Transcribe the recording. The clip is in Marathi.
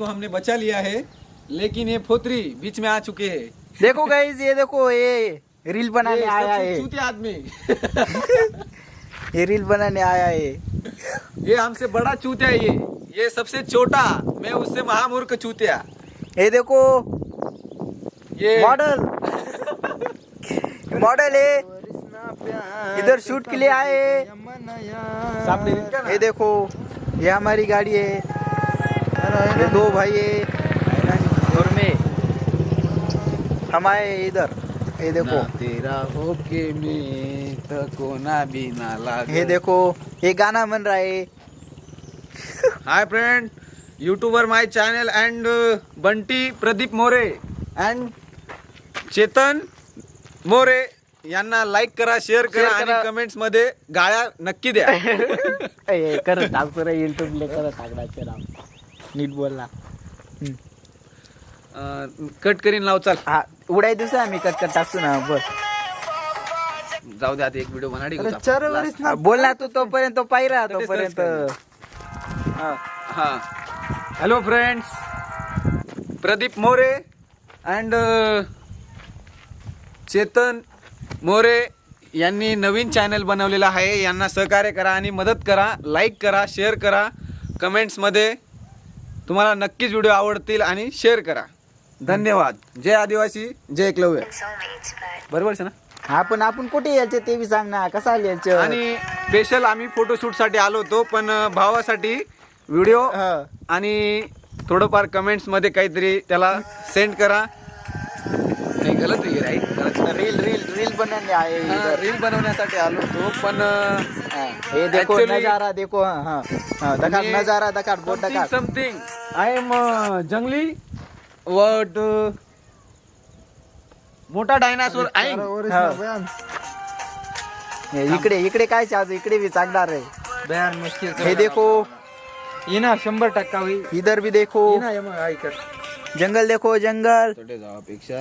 इसको हमने बचा लिया है, लेकिन ये फोतरी बीच में आ चुके हैं। देखो गाइस, ये देखो, ये रील बनाने आया है। चूतिया आदमी ये रील बनाने आया है। ये हमसे बड़ा चूतिया है। ये सबसे छोटा, मैं उससे महामूर्ख चूतिया। ये देखो, ये मॉडल मॉडल है, इधर शूट के लिए आए हैं। सामने इनका ना। ये देखो, ये हमारी गाड़ी है, ये दो भाई है और मैं, हम आए इधर। ये देखो, ना तेरा होके में तो कोना भी ना लागे। ये देखो, ये गाना बन रहा है। Hi friend, YouTuber my channel and Bunty Pradeep More and Chetan More यांना लाईक करा, शेअर करा आणि कमेंट्स मध्ये गाळ्या नक्की द्या. करत टाकतो रे युट्यूबला, करत टाकण्याचे नाव नीट बोलला. कट करीन लाव, चल. हा, उडाय दिवसा आम्ही कट कट टाकतो ना. बस जाऊ दे, आता एक व्हिडिओ बनाडी. बोल ना तू, तोपर्यंत पाहिरा तोपर्यंत. हा, hello friends, Pradeep More and Chetan More यांनी नवीन चॅनल बनवलेला आहे. यांना सहकार्य करा आणि मदत करा, लाईक करा, शेअर करा. कमेंट्समध्ये तुम्हाला नक्कीच व्हिडिओ आवडतील आणि शेअर करा. धन्यवाद. जय आदिवासी, जय एकलव्य. बरोबर आहे ना? आपण कुठे यायचे ते बी सांग ना, कसा यायचं. आणि स्पेशल आम्ही फोटोशूट साठी आलो होतो, पण भावासाठी व्हिडिओ आणि थोडंफार कमेंट्स मध्ये काहीतरी त्याला सेंड करा. नाही, गलत आहे, राईट. रील बनवणे आहे. रील बनवण्यासाठी आलो होतो, पण हे देखो actually- नजारा, देखो. दखाड नजारा, दखाड बोट, दखाड. समथिंग आय एम जंगली वट मोठा डायनासोर आहे. इकडे काय चालू, इकडे बी चालणार आहे. बयान मुश्किल. हे देखो, ये ना 100% होईल. इधर भी देखो, ये ना, ये मग ऐकत. जंगल देखो, जंगल. छोटे जावापेक्षा